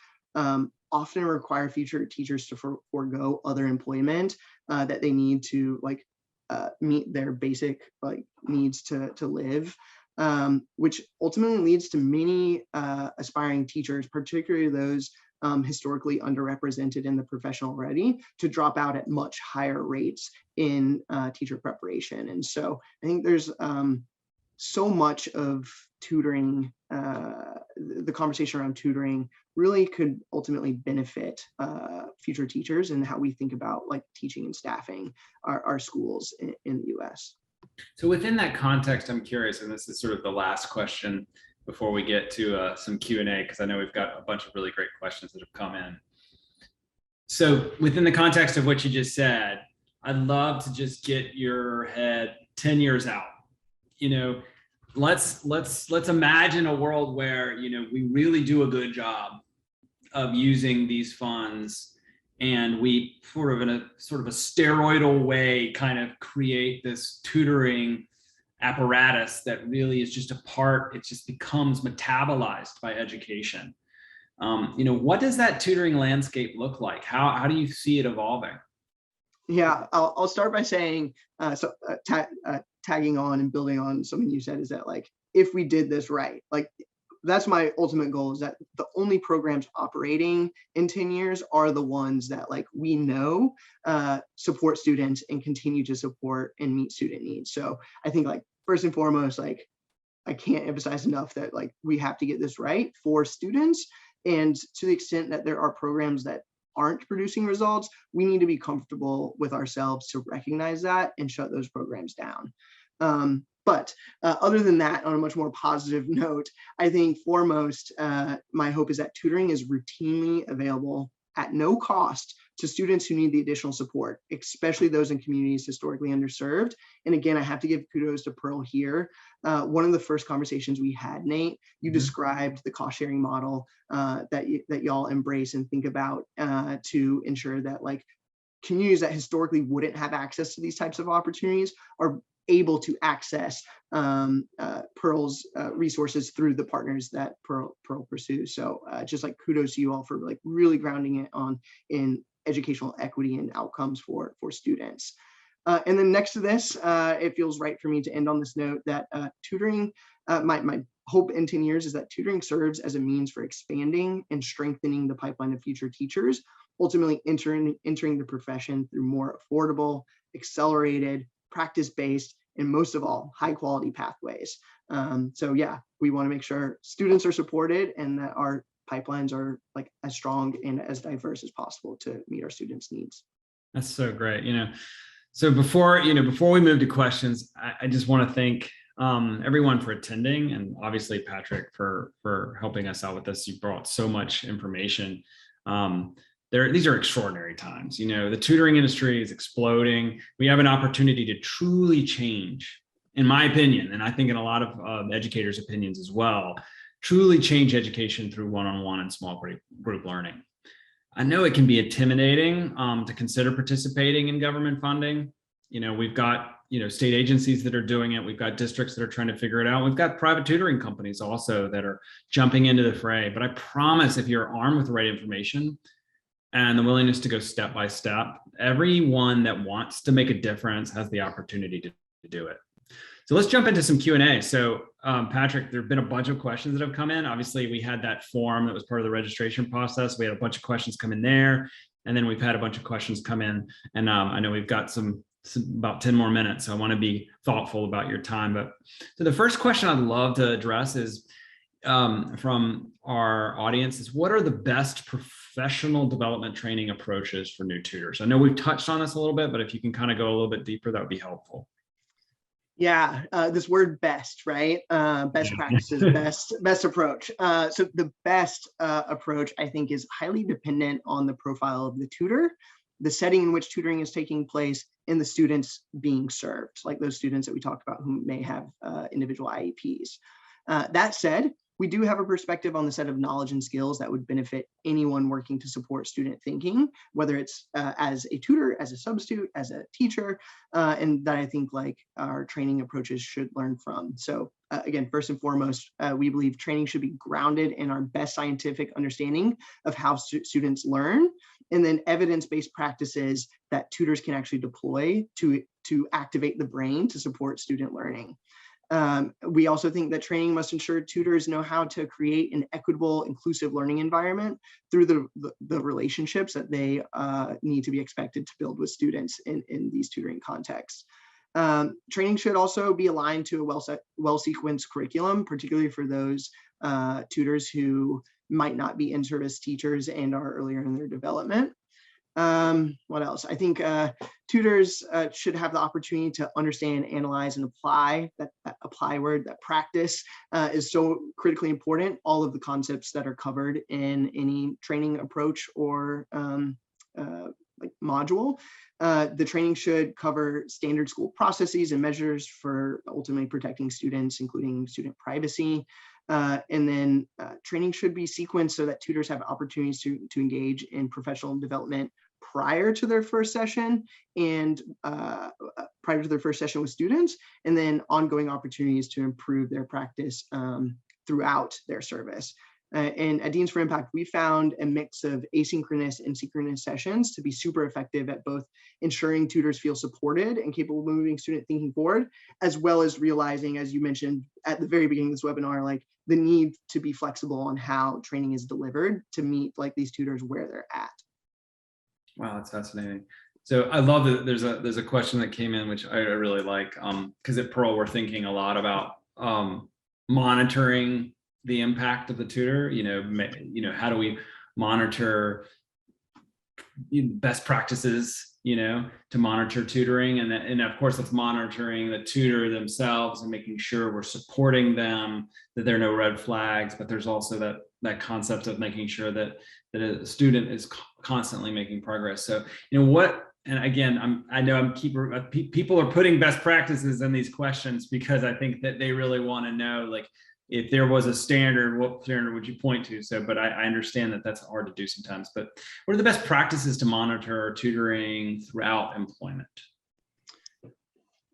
often require future teachers to forego other employment that they need to meet their basic needs to live, which ultimately leads to many aspiring teachers, particularly those historically underrepresented in the profession already, to drop out at much higher rates in teacher preparation. And so I think there's so much of tutoring, the conversation around tutoring really could ultimately benefit future teachers and how we think about like teaching and staffing our schools in the US. So within that context, I'm curious, and this is sort of the last question before we get to some Q&A, because I know we've got a bunch of really great questions that have come in. So within the context of what you just said, I'd love to just get your head 10 years out. You know, let's imagine a world where, you know, we really do a good job of using these funds, and we sort of in a steroidal way kind of create this tutoring apparatus that really is just it just becomes metabolized by education. You know, what does that tutoring landscape look like? How do you see it evolving? Yeah, I'll start by saying, tagging on and building on something you said, is that like, if we did this right, like that's my ultimate goal, is that the only programs operating in 10 years are the ones that like we know support students and continue to support and meet student needs. So I think like first and foremost, like I can't emphasize enough that like we have to get this right for students. And to the extent that there are programs that aren't producing results, we need to be comfortable with ourselves to recognize that and shut those programs down. But other than that, on a much more positive note, I think foremost, my hope is that tutoring is routinely available at no cost to students who need the additional support, especially those in communities historically underserved. And again, I have to give kudos to Pearl here. One of the first conversations we had, Nate, you described the cost sharing model that y'all embrace and think about to ensure that like communities that historically wouldn't have access to these types of opportunities are able to access Pearl's resources through the partners that Pearl pursues. So just like kudos to you all for like really grounding it in educational equity and outcomes for students. And then next to this, it feels right for me to end on this note that tutoring, my hope in 10 years is that tutoring serves as a means for expanding and strengthening the pipeline of future teachers, ultimately entering the profession through more affordable, accelerated, practice-based, and most of all, high-quality pathways. So yeah, we want to make sure students are supported and that our pipelines are like as strong and as diverse as possible to meet our students' needs. That's so great. You know, so before we move to questions, I just want to thank everyone for attending, and obviously Patrick for helping us out with this. You brought so much information. These are extraordinary times. You know, the tutoring industry is exploding. We have an opportunity to truly change, in my opinion, and I think in a lot of educators' opinions as well, truly change education through one-on-one and small group learning. I know it can be intimidating to consider participating in government funding. You know, we've got, you know, state agencies that are doing it. We've got districts that are trying to figure it out. We've got private tutoring companies also that are jumping into the fray. But I promise, if you're armed with the right information and the willingness to go step by step, everyone that wants to make a difference has the opportunity to do it. So let's jump into some Q&A. So Patrick, there have been a bunch of questions that have come in. Obviously, we had that form that was part of the registration process. We had a bunch of questions come in there. And then we've had a bunch of questions come in, and I know we've got some about 10 more minutes, so I want to be thoughtful about your time. But so the first question I'd love to address is from our audience is, what are the best professional development training approaches for new tutors? I know we've touched on this a little bit, but if you can kind of go a little bit deeper, that would be helpful. Yeah, this word best, right? Best practices, best approach. So the best approach, I think, is highly dependent on the profile of the tutor, the setting in which tutoring is taking place, and the students being served, like those students that we talked about who may have individual IEPs. That said, we do have a perspective on the set of knowledge and skills that would benefit anyone working to support student thinking, whether it's as a tutor, as a substitute, as a teacher, and that I think like our training approaches should learn from. So again, first and foremost, we believe training should be grounded in our best scientific understanding of how students learn, and then evidence-based practices that tutors can actually deploy to activate the brain to support student learning. We also think that training must ensure tutors know how to create an equitable, inclusive learning environment through the relationships that they need to be expected to build with students in these tutoring contexts. Training should also be aligned to a well-sequenced curriculum, particularly for those tutors who might not be in-service teachers and are earlier in their development. What else? I think tutors should have the opportunity to understand, analyze, and apply. That apply word, that practice is so critically important. All of the concepts that are covered in any training approach or like module. The training should cover standard school processes and measures for ultimately protecting students, including student privacy. And then training should be sequenced so that tutors have opportunities to engage in professional development prior to their first session and prior to their first session with students, and then ongoing opportunities to improve their practice throughout their service. And at Deans for Impact, we found a mix of asynchronous and synchronous sessions to be super effective at both ensuring tutors feel supported and capable of moving student thinking forward, as well as realizing, as you mentioned at the very beginning of this webinar, like the need to be flexible on how training is delivered to meet like these tutors where they're at. Wow, that's fascinating. So I love that there's a question that came in, which I really like, because at Pearl, we're thinking a lot about monitoring the impact of the tutor. How do we monitor best practices, to monitor tutoring, and of course it's monitoring the tutor themselves and making sure we're supporting them, that there are no red flags, but there's also that concept of making sure that a student is constantly making progress. So and again, people are putting best practices in these questions because I think that they really want to know, like, if there was a standard, what standard would you point to? So, but I understand that that's hard to do sometimes. But what are the best practices to monitor tutoring throughout employment?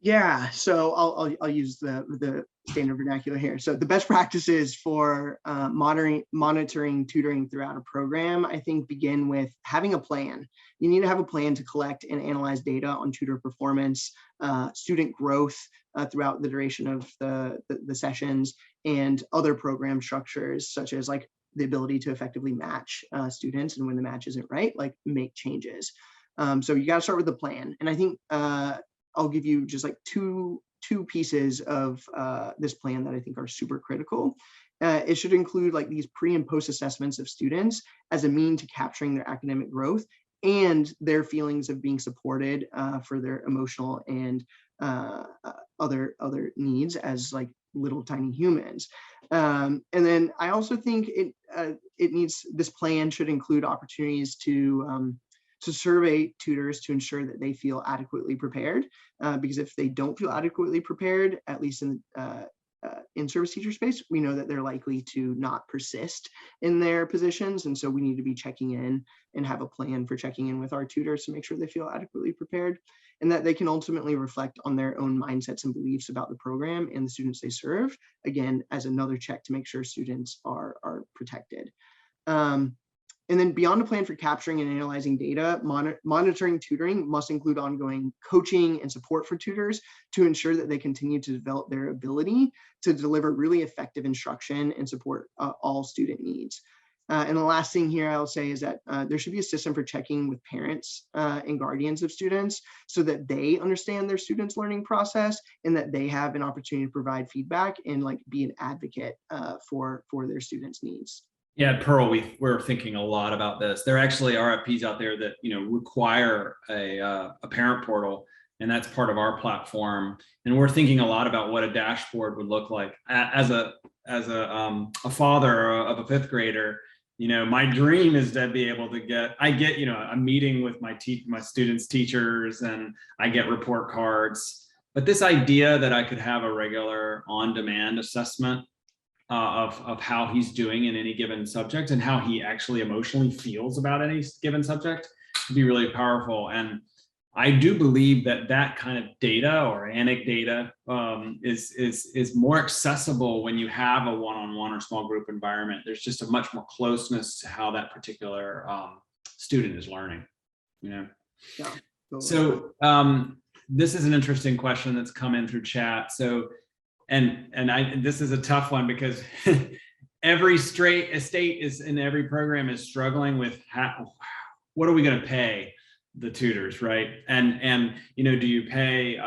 Yeah, so I'll use the standard vernacular here. So the best practices for monitoring tutoring throughout a program, I think, begin with having a plan. You need to have a plan to collect and analyze data on tutor performance, student growth throughout the duration of the sessions, and other program structures, such as like the ability to effectively match students, and when the match isn't right, like make changes. So you got to start with the plan. And I think I'll give you just like two pieces of this plan that I think are super critical. It should include like these pre and post assessments of students as a mean to capturing their academic growth and their feelings of being supported for their emotional and other needs as like little tiny humans. And then I also think this plan should include opportunities to survey tutors to ensure that they feel adequately prepared, because if they don't feel adequately prepared, at least in service teacher space, we know that they're likely to not persist in their positions. And so we need to be checking in and have a plan for checking in with our tutors to make sure they feel adequately prepared, and that they can ultimately reflect on their own mindsets and beliefs about the program and the students they serve, again, as another check to make sure students are protected. And then beyond a plan for capturing and analyzing data, monitoring tutoring must include ongoing coaching and support for tutors to ensure that they continue to develop their ability to deliver really effective instruction and support all student needs. And the last thing here I'll say is that there should be a system for checking with parents and guardians of students so that they understand their students' learning process and that they have an opportunity to provide feedback and like be an advocate for their students' needs. Yeah, at Pearl, we're thinking a lot about this. There are actually RFPs out there that require a parent portal, and that's part of our platform. And we're thinking a lot about what a dashboard would look like. As a father of a fifth grader, my dream is to be able to get a meeting with my students' teachers, and I get report cards. But this idea that I could have a regular on-demand assessment of how he's doing in any given subject and how he actually emotionally feels about any given subject would be really powerful. And I do believe that kind of data or anecdata is more accessible when you have a one-on-one or small group environment. There's just a much more closeness to how that particular student is learning. Yeah, totally. So this is an interesting question that's come in through chat. So. This is a tough one because every state is in every program is struggling with what are we going to pay the tutors, right? And do you pay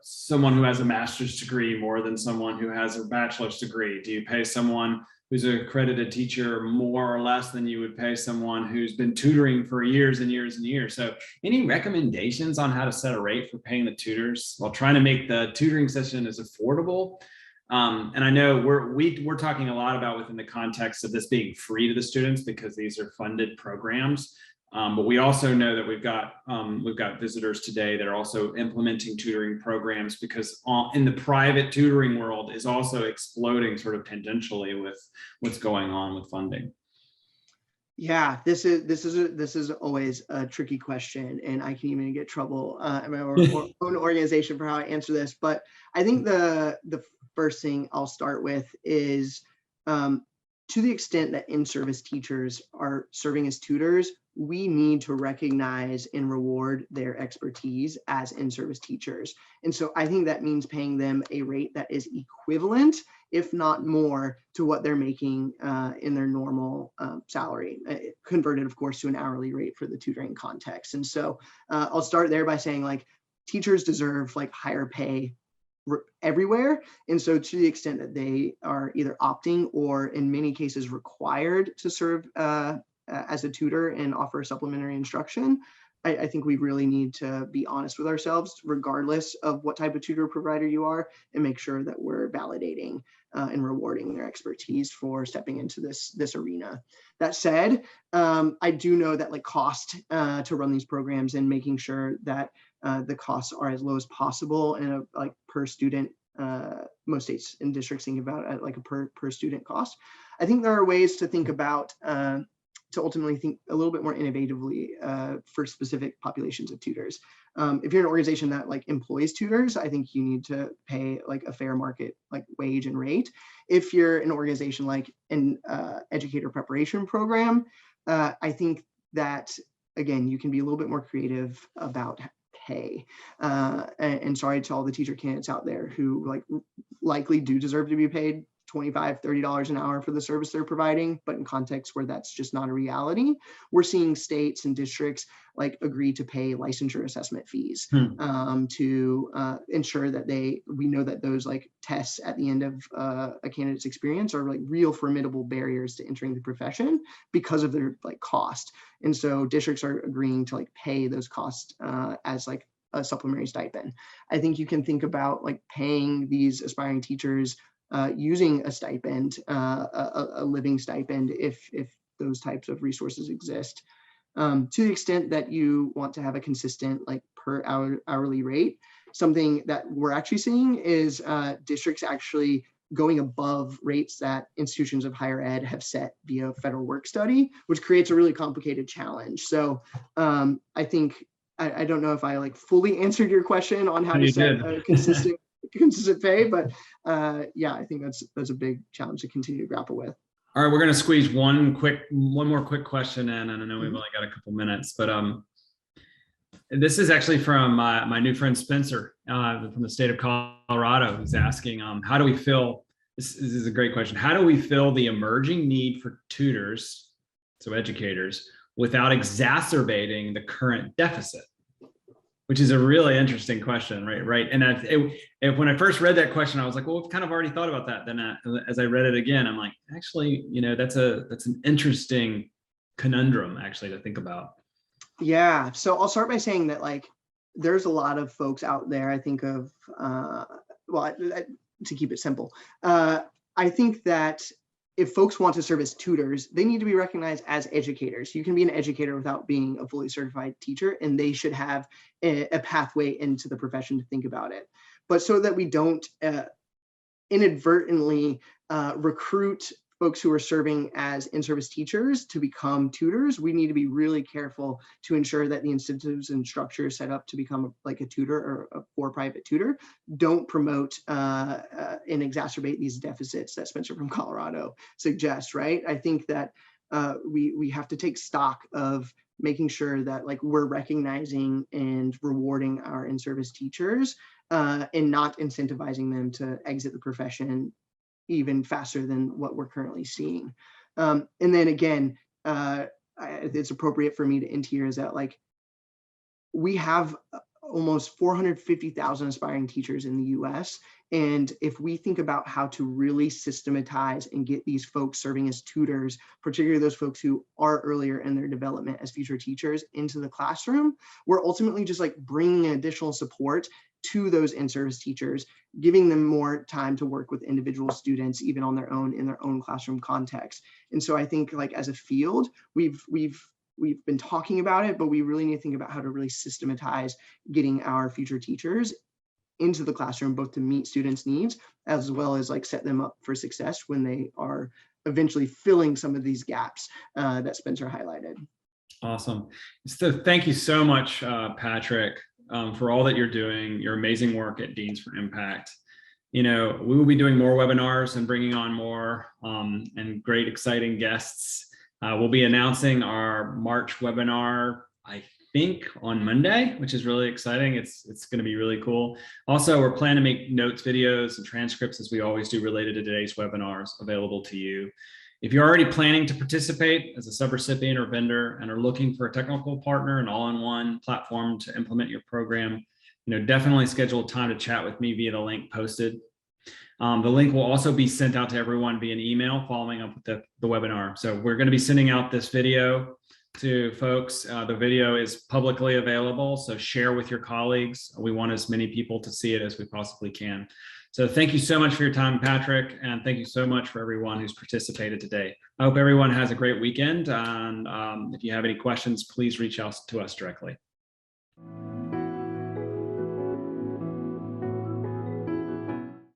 someone who has a master's degree more than someone who has a bachelor's degree? Do you pay someone who's an accredited teacher more or less than you would pay someone who's been tutoring for years and years and years? So any recommendations on how to set a rate for paying the tutors while trying to make the tutoring session as affordable? And I know we're talking a lot about within the context of this being free to the students because these are funded programs. But we also know that we've got visitors today that are also implementing tutoring programs because in the private tutoring world is also exploding sort of tangentially with what's going on with funding. Yeah, this is always a tricky question, and I can even get trouble in my own organization for how I answer this. But I think the first thing I'll start with is to the extent that in-service teachers are serving as tutors, we need to recognize and reward their expertise as in-service teachers. And so I think that means paying them a rate that is equivalent, if not more, to what they're making in their normal salary, converted, of course, to an hourly rate for the tutoring context. And so I'll start there by saying, like, teachers deserve like higher pay everywhere. And so to the extent that they are either opting or in many cases required to serve as a tutor and offer supplementary instruction, I think we really need to be honest with ourselves, regardless of what type of tutor provider you are, and make sure that we're validating and rewarding their expertise for stepping into this arena. That said, I do know that like cost to run these programs and making sure that the costs are as low as possible and like per student, most states and districts think about like a per student cost. I think there are ways to think about to ultimately think a little bit more innovatively for specific populations of tutors. If you're an organization that like employs tutors, I think you need to pay like a fair market like wage and rate. If you're an organization like an educator preparation program, I think that, again, you can be a little bit more creative about pay. And sorry to all the teacher candidates out there who like likely do deserve to be paid $25, $30 an hour for the service they're providing, but in contexts where that's just not a reality, we're seeing states and districts like agree to pay licensure assessment fees to ensure that we know that those like tests at the end of a candidate's experience are like real formidable barriers to entering the profession because of their like cost. And so districts are agreeing to like pay those costs as like a supplementary stipend. I think you can think about like paying these aspiring teachers using a stipend, a living stipend, if those types of resources exist. To the extent that you want to have a consistent like per hourly rate, something that we're actually seeing is districts actually going above rates that institutions of higher ed have set via federal work study, which creates a really complicated challenge. So I think, I don't know if I like fully answered your question on how to set a consistent pay, but yeah, I think that's a big challenge to continue to grapple with. All right, we're going to squeeze one more quick question in, and I know we've only got a couple minutes, but this is actually from my new friend Spencer from the state of Colorado, who's asking, how do we fill? This is a great question. How do we fill the emerging need for tutors so educators, without exacerbating the current deficit? Which is a really interesting question, right? Right. And when I first read that question, I was like, well, we've kind of already thought about that. Then as I read it again, I'm like, actually, that's an interesting conundrum actually to think about. Yeah. So I'll start by saying that like, there's a lot of folks out there. I think of, to keep it simple, I think that if folks want to serve as tutors, they need to be recognized as educators. You can be an educator without being a fully certified teacher, and they should have a pathway into the profession to think about it. But so that we don't inadvertently recruit folks who are serving as in-service teachers to become tutors, we need to be really careful to ensure that the incentives and structures set up to become like a tutor or a for-private tutor don't promote and exacerbate these deficits that Spencer from Colorado suggests, right? I think that we have to take stock of making sure that like we're recognizing and rewarding our in-service teachers and not incentivizing them to exit the profession even faster than what we're currently seeing. And then again, it's appropriate for me to end here is that like we have almost 450,000 aspiring teachers in the US. And if we think about how to really systematize and get these folks serving as tutors, particularly those folks who are earlier in their development as future teachers into the classroom, we're ultimately just like bringing additional support to those in-service teachers, giving them more time to work with individual students, even on their own, in their own classroom context. And so I think like as a field, we've been talking about it, but we really need to think about how to really systematize getting our future teachers into the classroom, both to meet students' needs, as well as like set them up for success when they are eventually filling some of these gaps that Spencer highlighted. Awesome. So thank you so much, Patrick, for all that you're doing, your amazing work at Deans for Impact. We will be doing more webinars and bringing on more and great, exciting guests. We'll be announcing our March webinar, I think on Monday, which is really exciting. It's going to be really cool. Also, we're planning to make notes, videos, and transcripts as we always do related to today's webinars available to you. If you're already planning to participate as a subrecipient or vendor and are looking for a technical partner and all-in-one platform to implement your program, definitely schedule time to chat with me via the link posted. The link will also be sent out to everyone via an email following up with the webinar. So we're going to be sending out this video to folks. The video is publicly available, so share with your colleagues. We want as many people to see it as we possibly can. So thank you so much for your time, Patrick, and thank you so much for everyone who's participated today. I hope everyone has a great weekend, and if you have any questions, please reach out to us directly.